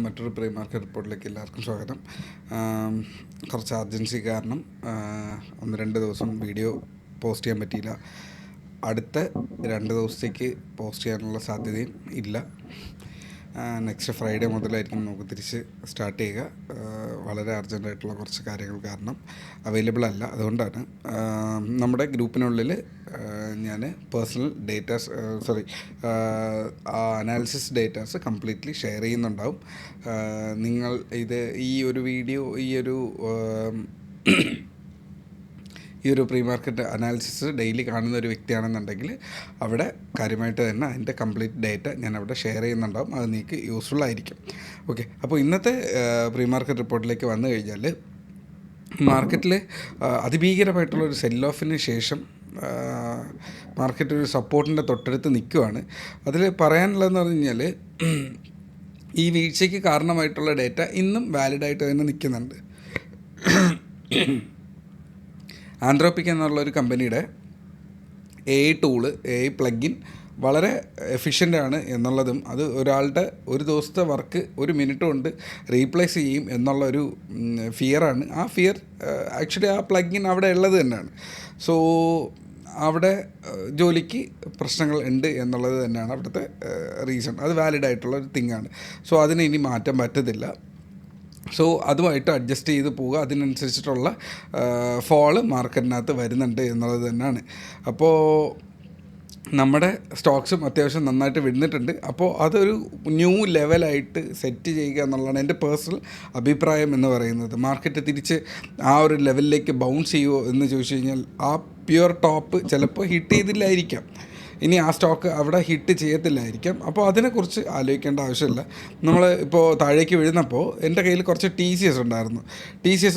മറ്റൊരു pre market റിപ്പോർട്ടിലേക്ക് എല്ലാവർക്കും സ്വാഗതം. കുറച്ച് അർജൻസി കാരണം 1-2 ദിവസം വീഡിയോ പോസ്റ്റ് ചെയ്യാൻ പറ്റിയില്ല. അടുത്ത 2 ദിവസത്തേക്ക് പോസ്റ്റ് ചെയ്യാനുള്ള സാധ്യതയും ഇല്ല. നെക്സ്റ്റ് ഫ്രൈഡേ മുതലായിരിക്കും നമുക്ക് തിരിച്ച് സ്റ്റാർട്ട് ചെയ്യുക. വളരെ അർജൻറ്റായിട്ടുള്ള കുറച്ച് കാര്യങ്ങൾ കാരണം അവൈലബിൾ അല്ല. അതുകൊണ്ടാണ് നമ്മുടെ ഗ്രൂപ്പിനുള്ളിൽ ഞാൻ personal datas analysis datas completely share ചെയ്യുന്നുണ്ടാവും. നിങ്ങൾ ഈ ഒരു വീഡിയോ ഈ ഒരു പ്രീ മാർക്കറ്റ് അനാലിസിസ് ഡെയിലി കാണുന്ന ഒരു വ്യക്തിയാണെന്നുണ്ടെങ്കിൽ അവിടെ കാര്യമായിട്ട് തന്നെ അതിൻ്റെ കംപ്ലീറ്റ് ഡേറ്റ ഞാൻ അവിടെ ഷെയർ ചെയ്യുന്നുണ്ടാവും. അത് നിങ്ങൾക്ക് യൂസ്ഫുൾ ആയിരിക്കും. ഓക്കെ, അപ്പോൾ ഇന്നത്തെ പ്രീ മാർക്കറ്റ് റിപ്പോർട്ടിലേക്ക് വന്നു കഴിഞ്ഞാൽ മാർക്കറ്റിൽ അതിഭീകരമായിട്ടുള്ളൊരു സെൽ ഓഫിന് ശേഷം മാർക്കറ്റ് ഒരു സപ്പോർട്ടിൻ്റെ തൊട്ടടുത്ത് നിൽക്കുകയാണ്. അതിൽ പറയാനുള്ളതെന്ന് പറഞ്ഞു കഴിഞ്ഞാൽ ഈ വീഴ്ചയ്ക്ക് കാരണമായിട്ടുള്ള ഡേറ്റ ഇന്നും വാലിഡായിട്ട് തന്നെ നിൽക്കുന്നുണ്ട്. ആൻഡ്രോപ്പിക് എന്നുള്ളൊരു കമ്പനിയുടെ AI ടൂള്, AI പ്ലഗിൻ വളരെ എഫിഷ്യൻ്റാണ് എന്നുള്ളതും അത് ഒരാളുടെ ഒരു ദിവസത്തെ വർക്ക് 1 മിനിറ്റ് കൊണ്ട് റീപ്ലേസ് ചെയ്യും എന്നുള്ളൊരു ഫിയറാണ്. ആ ഫിയർ ആക്ച്വലി ആ പ്ലഗിൻ അവിടെ ഉള്ളത് തന്നെയാണ്. സോ അവിടെ ജോലിക്ക് പ്രശ്നങ്ങൾ ഉണ്ട് എന്നുള്ളത് തന്നെയാണ് അവിടുത്തെ റീസൺ. അത് വാലിഡായിട്ടുള്ളൊരു തിങ്ങാണ്. സോ അതിന് ഇനി മാറ്റാൻ പറ്റത്തില്ല. സോ അതുമായിട്ട് അഡ്ജസ്റ്റ് ചെയ്ത് പോവുക. അതിനനുസരിച്ചിട്ടുള്ള ഫോള് മാർക്കറ്റിനകത്ത് വരുന്നുണ്ട് എന്നുള്ളത് തന്നെയാണ്. അപ്പോൾ നമ്മുടെ സ്റ്റോക്സും അത്യാവശ്യം നന്നായിട്ട് വിടുന്നിട്ടുണ്ട്. അപ്പോൾ അതൊരു ന്യൂ ലെവലായിട്ട് സെറ്റ് ചെയ്യുക എന്നുള്ളതാണ് എൻ്റെ പേഴ്സണൽ അഭിപ്രായം എന്ന് പറയുന്നത്. മാർക്കറ്റ് തിരിച്ച് ആ ഒരു ലെവലിലേക്ക് ബൗൺസ് ചെയ്യുമോ എന്ന് ചോദിച്ചു കഴിഞ്ഞാൽ ആ പ്യുവർ ടോപ്പ് ചിലപ്പോൾ ഹിറ്റ് ചെയ്തില്ലായിരിക്കാം. ഇനി ആ സ്റ്റോക്ക് അവിടെ ഹിറ്റ് ചെയ്യത്തില്ലായിരിക്കാം. അപ്പോൾ അതിനെക്കുറിച്ച് ആലോചിക്കേണ്ട ആവശ്യമില്ല. നമ്മൾ ഇപ്പോൾ താഴേക്ക് വീഴുന്നപ്പോൾ എൻ്റെ കയ്യിൽ കുറച്ച് TCS ഉണ്ടായിരുന്നു. TCS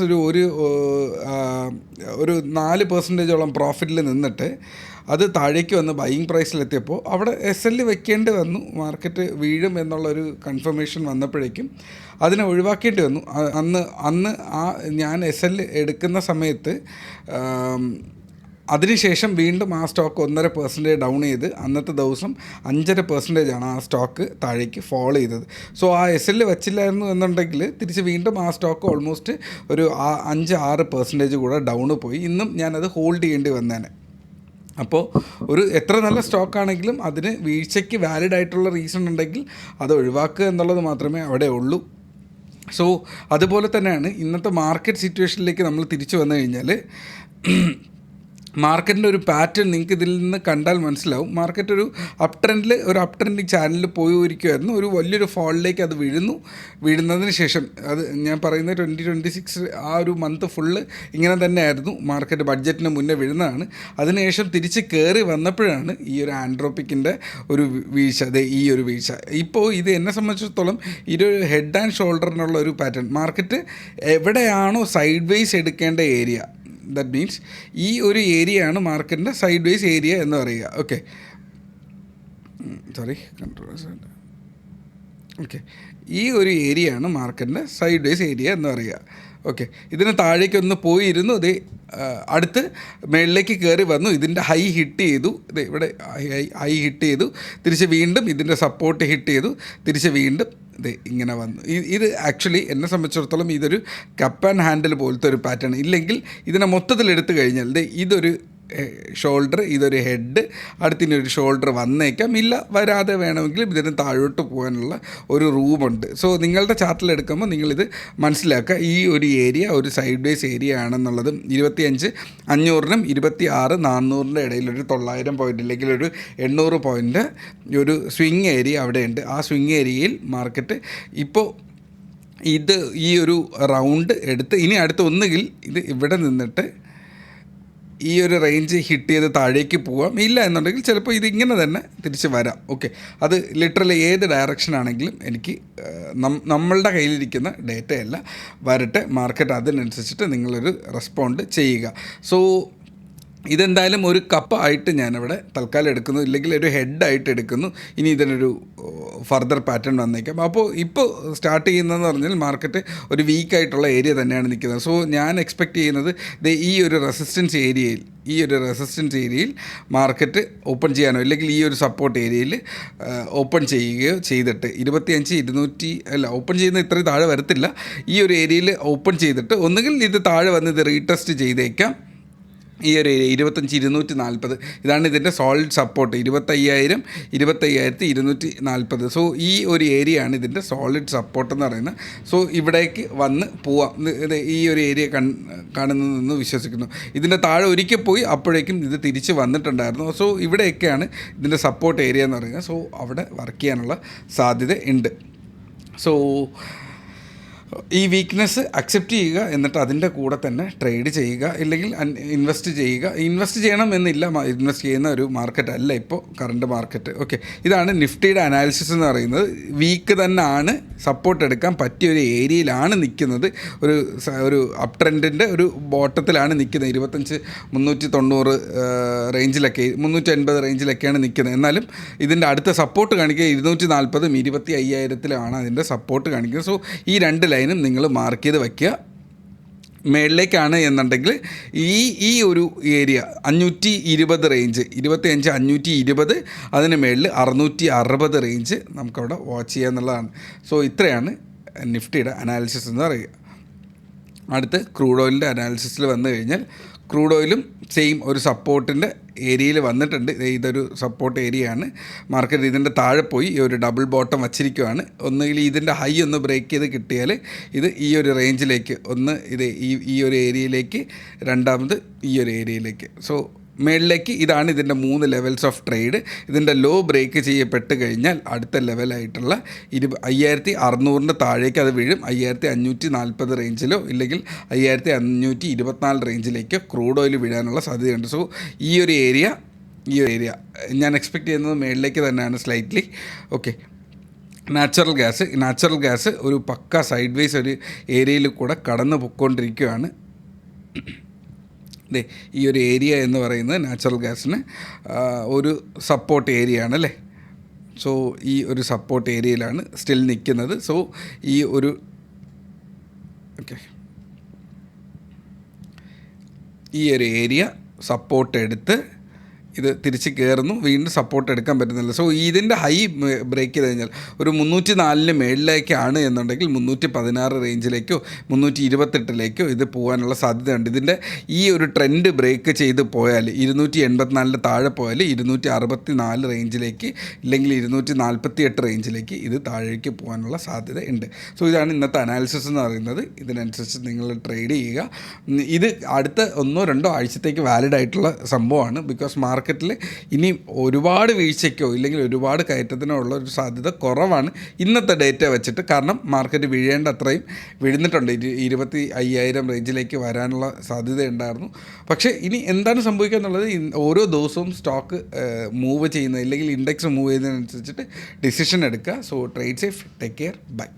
ഒരു 4% പ്രോഫിറ്റിൽ നിന്നിട്ട് അത് താഴേക്ക് വന്ന് ബൈയിങ് പ്രൈസിലെത്തിയപ്പോൾ അവിടെ SL വെക്കേണ്ടി വന്നു. മാർക്കറ്റ് വീഴും എന്നുള്ളൊരു കൺഫർമേഷൻ വന്നപ്പോഴേക്കും അതിനെ ഒഴിവാക്കേണ്ടി വന്നു. അന്ന് ഞാൻ SL എടുക്കുന്ന സമയത്ത് അതിനുശേഷം വീണ്ടും ആ സ്റ്റോക്ക് 1.5% ഡൗൺ ചെയ്ത് അന്നത്തെ ദിവസം 5.5% ആ സ്റ്റോക്ക് താഴേക്ക് ഫോൾ ചെയ്തത്. സോ ആ SL വെച്ചില്ലായിരുന്നു എന്നുണ്ടെങ്കിൽ തിരിച്ച് വീണ്ടും ആ സ്റ്റോക്ക് ഓൾമോസ്റ്റ് ഒരു 5-6% കൂടെ ഡൗണ് പോയി. ഇന്നും ഞാനത് ഹോൾഡ് ചെയ്യേണ്ടി വന്നേനെ. അപ്പോൾ എത്ര നല്ല സ്റ്റോക്കാണെങ്കിലും അതിന് വീഴ്ചയ്ക്ക് വാലിഡ് ആയിട്ടുള്ള റീസൺ ഉണ്ടെങ്കിൽ അത് ഒഴിവാക്കുക എന്നുള്ളത് മാത്രമേ അവിടെ ഉള്ളൂ. സോ അതുപോലെ തന്നെയാണ് ഇന്നത്തെ മാർക്കറ്റ് സിറ്റുവേഷനിലേക്ക് നമ്മൾ തിരിച്ചു വന്നു കഴിഞ്ഞാൽ മാർക്കറ്റിൻ്റെ ഒരു പാറ്റേൺ നിങ്ങൾക്ക് ഇതിൽ നിന്ന് കണ്ടാൽ മനസ്സിലാവും. മാർക്കറ്റ് ഒരു അപ് ട്രെൻഡിങ് ചാനലിൽ പോയിരിക്കുമായിരുന്നു. ഒരു വലിയൊരു ഫോളിലേക്ക് അത് വീഴുന്നതിന് ശേഷം അത് ഞാൻ പറയുന്നത് 2026 ആ ഒരു മന്ത് ഫുള്ള് ഇങ്ങനെ തന്നെയായിരുന്നു. മാർക്കറ്റ് ബഡ്ജറ്റിന് മുന്നേ വീഴുന്നതാണ്. അതിനുശേഷം തിരിച്ച് കയറി വന്നപ്പോഴാണ് ഈ ഒരു ആൻഡ്രോപ്പിക്കിൻ്റെ ഒരു വീഴ്ച. ഈ ഒരു വീഴ്ച ഇപ്പോൾ ഇത് എന്നെ സംബന്ധിച്ചിടത്തോളം ഇതൊരു ഹെഡ് ആൻഡ് ഷോൾഡറിനുള്ള ഒരു പാറ്റേൺ. മാർക്കറ്റ് എവിടെയാണോ സൈഡ് വേസ് എടുക്കേണ്ട ഏരിയ, ദാറ്റ് മീൻസ് ഈ ഒരു ഏരിയയാണ് മാർക്കറ്റിൻ്റെ സൈഡ് വേസ് ഏരിയ എന്ന് പറയുക. ഓക്കെ, ഈ ഒരു ഏരിയയാണ് മാർക്കറ്റിൻ്റെ സൈഡ് വേസ് ഏരിയ എന്ന് പറയുക. ഓക്കെ, ഇതിന് താഴേക്കൊന്ന് പോയിരുന്നു. ഇത് അടുത്ത് മുകളിലേക്ക് കയറി വന്നു. ഇതിൻ്റെ ഹൈ ഹിറ്റ് ചെയ്തു. ഇവിടെ ഹൈ ഹിറ്റ് ചെയ്തു. തിരിച്ച് വീണ്ടും ഇതിൻ്റെ സപ്പോർട്ട് ഹിറ്റ് ചെയ്തു. തിരിച്ച് വീണ്ടും ഇങ്ങനെ വന്നു. ഇത് ആക്ച്വലി എന്നെ സംബന്ധിച്ചിടത്തോളം ഇതൊരു കപ്പ് ആൻഡ് ഹാൻഡിൽ പോലത്തെ ഒരു പാറ്റേൺ. ഇല്ലെങ്കിൽ ഇതിനെ മൊത്തത്തിൽ എടുത്തു കഴിഞ്ഞാൽ ഇതൊരു ഷോൾഡർ, ഇതൊരു ഹെഡ്, അടുത്തിനൊരു ഷോൾഡർ വന്നേക്കാം. ഇല്ല, വരാതെ വേണമെങ്കിലും ഇതിന് താഴോട്ട് പോകാനുള്ള ഒരു റൂമുണ്ട്. സോ നിങ്ങളുടെ ചാർട്ടിൽ എടുക്കുമ്പോൾ നിങ്ങളിത് മനസ്സിലാക്കുക. ഈ ഒരു ഏരിയ ഒരു സൈഡ് വേസ് ഏരിയ ആണെന്നുള്ളതും 25,500-നും 26,400-ൻ്റെ ഇടയിൽ ഒരു 900 പോയിൻ്റ് അല്ലെങ്കിൽ ഒരു 800 പോയിൻ്റ് ഒരു സ്വിങ് ഏരിയ അവിടെയുണ്ട്. ആ സ്വിങ് ഏരിയയിൽ മാർക്കറ്റ് ഇപ്പോൾ ഈ ഒരു റൗണ്ട് എടുത്ത് ഇനി അടുത്ത് ഒന്നുകിൽ ഇത് ഇവിടെ നിന്നിട്ട് ഈ ഒരു റേഞ്ച് ഹിറ്റ് ചെയ്ത് താഴേക്ക് പോവാം. ഇല്ല എന്നുണ്ടെങ്കിൽ ചിലപ്പോൾ ഇതിങ്ങനെ തന്നെ തിരിച്ച് വരാം. ഓക്കെ, അത് ലിറ്ററലി ഏത് ഡയറക്ഷനാണെങ്കിലും എനിക്ക് നമ്മളുടെ കയ്യിലിരിക്കുന്ന ഡേറ്റയല്ല, വരട്ടെ. മാർക്കറ്റ് അതിനനുസരിച്ചിട്ട് നിങ്ങളൊരു റെസ്പോണ്ട് ചെയ്യുക. സോ ഇതെന്തായാലും ഒരു കപ്പായിട്ട് ഞാനിവിടെ തൽക്കാലം എടുക്കുന്നു, ഇല്ലെങ്കിൽ ഒരു ഹെഡായിട്ട് എടുക്കുന്നു. ഇനി ഇതിനൊരു ഫർദർ പാറ്റേൺ വന്നേക്കാം. അപ്പോൾ ഇപ്പോൾ സ്റ്റാർട്ട് ചെയ്യുന്നതെന്ന് പറഞ്ഞാൽ മാർക്കറ്റ് ഒരു വീക്കായിട്ടുള്ള ഏരിയ തന്നെയാണ് നിൽക്കുന്നത്. സോ ഞാൻ എക്സ്പെക്റ്റ് ചെയ്യുന്നത് ഈ ഒരു റെസിസ്റ്റൻസ് ഏരിയയിൽ മാർക്കറ്റ് ഓപ്പൺ ചെയ്യാനോ ഇല്ലെങ്കിൽ ഈ ഒരു സപ്പോർട്ട് ഏരിയയിൽ ഓപ്പൺ ചെയ്യുകയോ ചെയ്തിട്ട് 25,200 ഓപ്പൺ ചെയ്യുന്ന ഇത്രയും താഴെ വരത്തില്ല. ഈ ഒരു ഏരിയയിൽ ഓപ്പൺ ചെയ്തിട്ട് ഒന്നുകിൽ ഇത് താഴെ വന്ന് ഇത് റീടെസ്റ്റ് ചെയ്തേക്കാം. ഈ ഒരു 25,240 ഇതാണ് ഇതിൻ്റെ സോളിഡ് സപ്പോർട്ട്. 25,240. സോ ഈ ഒരു ഏരിയയാണ് ഇതിൻ്റെ സോളിഡ് സപ്പോർട്ട് എന്ന് പറയുന്നത്. സോ ഇവിടേക്ക് വന്ന് പോവാം. ഈ ഒരു ഏരിയ കാണുന്നതെന്ന് വിശ്വസിക്കുന്നു. ഇതിൻ്റെ താഴെ ഒരിക്കൽ പോയി അപ്പോഴേക്കും ഇത് തിരിച്ച് വന്നിട്ടുണ്ടായിരുന്നു. സോ ഇവിടെയൊക്കെയാണ് ഇതിൻ്റെ സപ്പോർട്ട് ഏരിയ എന്ന് പറയുന്നത്. സോ അവിടെ വർക്ക് ചെയ്യാനുള്ള സാധ്യത ഉണ്ട്. സോ ഈ വീക്ക്നെസ് അക്സെപ്റ്റ് ചെയ്യുക, എന്നിട്ട് അതിൻ്റെ കൂടെ തന്നെ ട്രേഡ് ചെയ്യുക, ഇല്ലെങ്കിൽ ഇൻവെസ്റ്റ് ചെയ്യണം എന്നില്ല. ഇൻവെസ്റ്റ് ചെയ്യുന്ന ഒരു മാർക്കറ്റ് അല്ല ഇപ്പോൾ കറണ്ട് മാർക്കറ്റ്. ഓക്കെ, ഇതാണ് നിഫ്റ്റിയുടെ അനാലിസിസ് എന്ന് പറയുന്നത്. വീക്ക് തന്നെയാണ്, സപ്പോർട്ട് എടുക്കാൻ പറ്റിയ ഒരു ഏരിയയിലാണ് നിൽക്കുന്നത്. ഒരു അപ് ട്രെൻഡിൻ്റെ ഒരു ബോട്ടത്തിലാണ് നിൽക്കുന്നത്. 25,390 റേഞ്ചിലൊക്കെ, 380 റേഞ്ചിലൊക്കെയാണ് നിൽക്കുന്നത്. എന്നാലും ഇതിൻ്റെ അടുത്ത സപ്പോർട്ട് കാണിക്കുക 240 25,000 അതിൻ്റെ സപ്പോർട്ട് കാണിക്കുന്നത്. സോ ഈ രണ്ട് ലൈനും നിങ്ങൾ മാർക്ക് ചെയ്ത് വയ്ക്കുക. മേളിലേക്കാണ് എന്നുണ്ടെങ്കിൽ ഈ ഒരു ഏരിയ 520 റേഞ്ച്, 25,520, അതിന് മേളിൽ 660 റേഞ്ച് നമുക്കവിടെ വാച്ച് ചെയ്യുക എന്നുള്ളതാണ്. സോ ഇത്രയാണ് നിഫ്റ്റിയുടെ അനാലിസിസ് എന്ന് പറയുക. അടുത്ത് ക്രൂഡ് ഓയിലിൻ്റെ അനാലിസിസിൽ വന്നു കഴിഞ്ഞാൽ ക്രൂഡ് ഓയിലും സെയിം ഒരു സപ്പോർട്ടിൻ്റെ ഏരിയയിൽ വന്നിട്ടുണ്ട്. ഇതൊരു സപ്പോർട്ട് ഏരിയയാണ്. മാർക്കറ്റ് ഇതിൻ്റെ താഴെ പോയി ഈ ഒരു ഡബിൾ ബോട്ടം വച്ചിരിക്കുകയാണ്. ഒന്നുകിൽ ഇതിൻ്റെ ഹൈ ഒന്ന് ബ്രേക്ക് ചെയ്ത് കിട്ടിയാൽ ഇത് ഈ ഒരു റേഞ്ചിലേക്ക് ഒന്ന്, ഇത് ഈ ഒരു ഏരിയയിലേക്ക്, രണ്ടാമത് ഈ ഒരു ഏരിയയിലേക്ക്. സോ മേളിലേക്ക് ഇതാണ് ഇതിൻ്റെ 3 ലെവൽസ് ഓഫ് ട്രേഡ്. ഇതിൻ്റെ ലോ ബ്രേക്ക് ചെയ്യപ്പെട്ട് കഴിഞ്ഞാൽ അടുത്ത ലെവലായിട്ടുള്ള 5,600 താഴേക്ക് അത് വീഴും. 5,540 റേഞ്ചിലോ ഇല്ലെങ്കിൽ 5,524 റേഞ്ചിലേക്കോ ക്രൂഡ് ഓയിൽ വീഴാനുള്ള സാധ്യതയുണ്ട്. സോ ഈ ഒരു ഏരിയ ഞാൻ എക്സ്പെക്റ്റ് ചെയ്യുന്നത് മേളിലേക്ക് തന്നെയാണ് സ്ലൈറ്റ്ലി. ഓക്കെ, നാച്ചുറൽ ഗ്യാസ് ഒരു പക്ക സൈഡ് വേസ് ഒരു ഏരിയയിൽ കൂടെ കടന്നു പൊയ്ക്കൊണ്ടിരിക്കുകയാണ്. ഈ ഒരു ഏരിയ എന്ന് പറയുന്നത് നാച്ചുറൽ ഗ്യാസിന് ഒരു സപ്പോർട്ട് ഏരിയ ആണല്ലേ. സോ ഈ ഒരു സപ്പോർട്ട് ഏരിയയിലാണ് സ്റ്റിൽ നിൽക്കുന്നത്. സോ ഈ ഒരു ഏരിയ സപ്പോർട്ട് എടുത്ത് ഇത് തിരിച്ച് കയറുന്നു, വീണ്ടും സപ്പോർട്ട് എടുക്കാൻ പറ്റുന്നില്ല. സോ ഇതിൻ്റെ ഹൈ ബ്രേക്ക് ചെയ്ത് കഴിഞ്ഞാൽ ഒരു 304 മേളിലേക്കാണ് എന്നുണ്ടെങ്കിൽ 316 റേഞ്ചിലേക്കോ 328 ഇത് പോകാനുള്ള സാധ്യതയുണ്ട്. ഇതിൻ്റെ ഈ ഒരു ട്രെൻഡ് ബ്രേക്ക് ചെയ്ത് പോയാൽ 284 താഴെ പോയാൽ 264 റേഞ്ചിലേക്ക് ഇല്ലെങ്കിൽ 248 റേഞ്ചിലേക്ക് ഇത് താഴേക്ക് പോകാനുള്ള സാധ്യത ഉണ്ട്. സോ ഇതാണ് ഇന്നത്തെ അനാലിസിസ് എന്ന് പറയുന്നത്. ഇതിനനുസരിച്ച് നിങ്ങൾ ട്രേഡ് ചെയ്യുക. ഇത് അടുത്ത 1-2 ആഴ്ചത്തേക്ക് വാലിഡ് ആയിട്ടുള്ള സംഭവമാണ്. ബിക്കോസ് മാർക്കറ്റിൽ ഇനി ഒരുപാട് വീഴ്ചയ്ക്കോ ഇല്ലെങ്കിൽ ഒരുപാട് കയറ്റത്തിനോ ഉള്ള ഒരു സാധ്യത കുറവാണ് ഇന്നത്തെ ഡേറ്റ വെച്ചിട്ട്. കാരണം മാർക്കറ്റ് വീഴേണ്ട അത്രയും വീഴുന്നിട്ടുണ്ട്. 25,000 റേഞ്ചിലേക്ക് വരാനുള്ള സാധ്യതയുണ്ടായിരുന്നു. പക്ഷേ ഇനി എന്താണ് സംഭവിക്കുക എന്നുള്ളത് ഓരോ ദിവസവും സ്റ്റോക്ക് മൂവ് ചെയ്യുന്നത് ഇല്ലെങ്കിൽ ഇൻഡെക്സ് മൂവ് ചെയ്യുന്നതിനനുസരിച്ചിട്ട് ഡിസിഷൻ എടുക്കുക. So trade safe, take care, by.